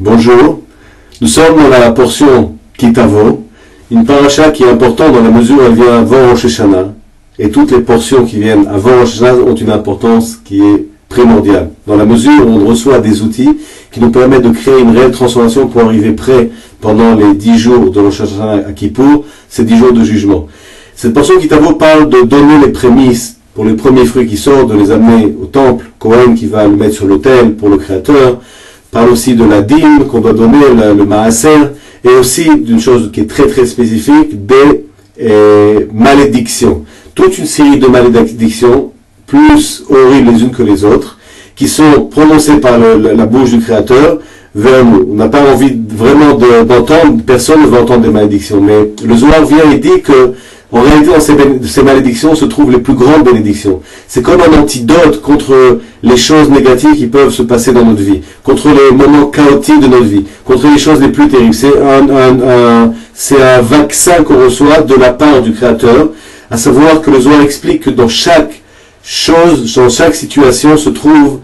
Bonjour, nous sommes dans la portion Kitavo, une paracha qui est importante dans la mesure où elle vient avant Rosh Hashanah, et toutes les portions qui viennent avant Rosh Hashanah ont une importance qui est primordiale, dans la mesure où on reçoit des outils qui nous permettent de créer une réelle transformation pour arriver prêt pendant les 10 jours de Rosh Hashanah à Kippour, ces 10 jours de jugement. Cette portion Kitavo parle de donner les prémices pour les premiers fruits qui sortent, de les amener au temple, Kohen qui va le mettre sur l'autel pour le Créateur, parle aussi de la dîme qu'on doit donner, le maaser, et aussi d'une chose qui est très très spécifique, des malédictions. Toute une série de malédictions, plus horribles les unes que les autres, qui sont prononcées par la bouche du Créateur vers nous. On n'a pas envie vraiment d'entendre, personne ne veut entendre des malédictions, mais le Zohar vient et dit que en réalité, dans ces malédictions se trouvent les plus grandes bénédictions. C'est comme un antidote contre les choses négatives qui peuvent se passer dans notre vie, contre les moments chaotiques de notre vie, contre les choses les plus terribles. C'est un vaccin qu'on reçoit de la part du Créateur, à savoir que le Zohar explique que dans chaque chose, dans chaque situation se trouve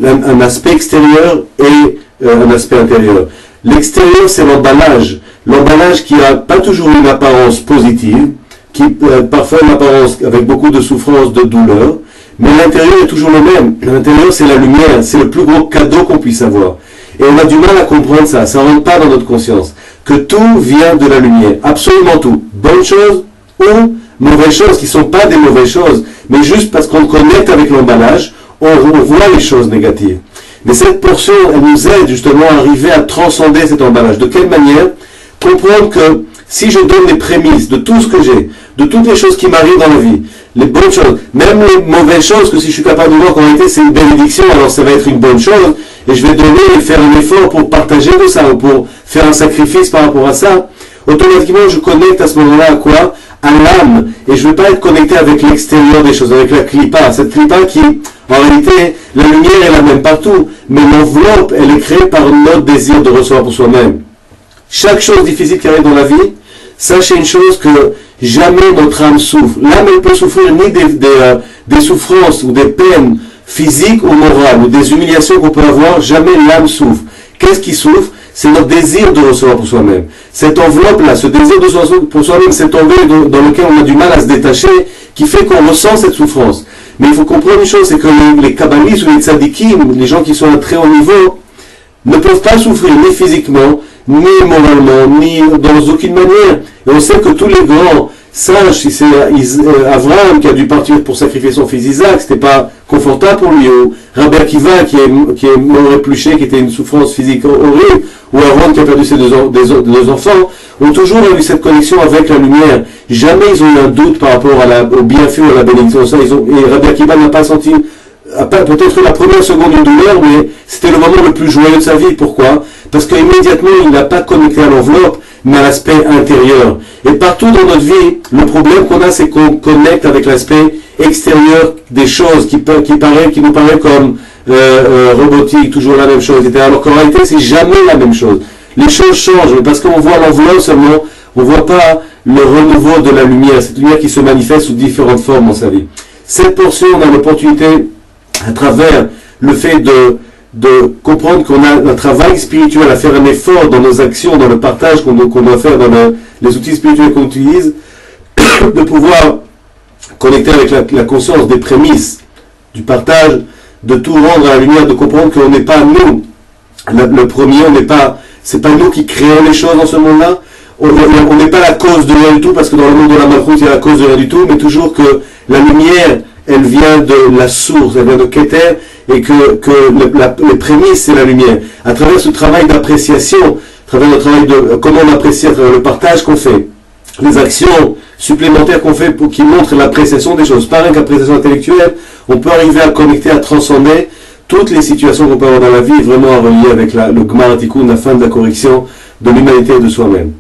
un aspect extérieur et un aspect intérieur. L'extérieur, c'est l'emballage. L'emballage qui n'a pas toujours une apparence positive, qui parfois une apparence avec beaucoup de souffrance, de douleur, mais l'intérieur est toujours le même. L'intérieur, c'est la lumière, c'est le plus gros cadeau qu'on puisse avoir. Et on a du mal à comprendre ça, ça ne rentre pas dans notre conscience, que tout vient de la lumière, absolument tout, bonnes choses ou mauvaises choses, qui ne sont pas des mauvaises choses, mais juste parce qu'on connecte avec l'emballage, on voit les choses négatives. Mais cette portion, elle nous aide justement à arriver à transcender cet emballage. De quelle manière? Comprendre que si je donne les prémices de tout ce que j'ai, de toutes les choses qui m'arrivent dans la vie, les bonnes choses, même les mauvaises choses, que si je suis capable de voir qu'en réalité c'est une bénédiction, alors ça va être une bonne chose, et je vais donner et faire un effort pour partager de ça, ou pour faire un sacrifice par rapport à ça, automatiquement je connecte à ce moment-là à quoi? À l'âme, et je ne vais pas être connecté avec l'extérieur des choses, avec la clipa, cette clipa qui, en réalité, la lumière est la même partout, mais l'enveloppe, elle est créée par notre désir de recevoir pour soi-même. Chaque chose difficile qui arrive dans la vie, sachez une chose que jamais notre âme souffre. L'âme, elle peut souffrir ni des souffrances ou des peines physiques ou morales, ou des humiliations qu'on peut avoir, jamais l'âme souffre. Qu'est-ce qui souffre? C'est notre désir de recevoir pour soi-même. Cette enveloppe-là, ce désir de recevoir pour soi-même, cette enveloppe dans laquelle on a du mal à se détacher, qui fait qu'on ressent cette souffrance. Mais il faut comprendre une chose, c'est que les kabbalistes ou les tzadikim, les gens qui sont à très haut niveau, ne peuvent pas souffrir ni physiquement, ni moralement, ni dans aucune manière. Et on sait que tous les grands sages, si c'est Abraham qui a dû partir pour sacrifier son fils Isaac, c'était pas confortable pour lui, ou Rabbi Akiva qui est mort épluché, qui était une souffrance physique horrible, ou Aaron qui a perdu ses deux enfants, ont toujours eu cette connexion avec la lumière. Jamais ils ont eu un doute par rapport au bienfait ou à la bénédiction. Et Rabbi Akiva n'a pas senti peut-être la première seconde de douleur, mais c'était le moment le plus joyeux de sa vie. Pourquoi? Parce qu'immédiatement, il n'a pas connecté à l'enveloppe, mais à l'aspect intérieur. Et partout dans notre vie, le problème qu'on a, c'est qu'on connecte avec l'aspect extérieur des choses qui nous paraît comme robotique, toujours la même chose, etc. Alors qu'en réalité, c'est jamais la même chose. Les choses changent, mais parce qu'on voit l'enveloppe seulement, on ne voit pas le renouveau de la lumière, cette lumière qui se manifeste sous différentes formes dans sa vie. Cette portion, on a l'opportunité, à travers le fait de comprendre qu'on a un travail spirituel à faire, un effort dans nos actions, dans le partage qu'on doit faire dans les outils spirituels qu'on utilise, de pouvoir connecter avec la conscience des prémices du partage, de tout rendre à la lumière, de comprendre qu'on n'est pas nous. Le premier, c'est pas nous qui créons les choses dans ce monde-là. On n'est pas la cause de rien du tout, parce que dans le monde de la Malchut, il y a la cause de rien du tout, mais toujours que la lumière, elle vient de la source, elle vient de Keter, et que les prémices, c'est la lumière. À travers ce travail d'appréciation, à travers le travail de comment on apprécie, à travers le partage qu'on fait, les actions supplémentaires qu'on fait qui montrent l'appréciation des choses, pas rien qu'appréciation intellectuelle, on peut arriver à connecter, à transcender toutes les situations qu'on peut avoir dans la vie, et vraiment à relier avec le Gmar Tikkun, la fin de la correction de l'humanité et de soi-même.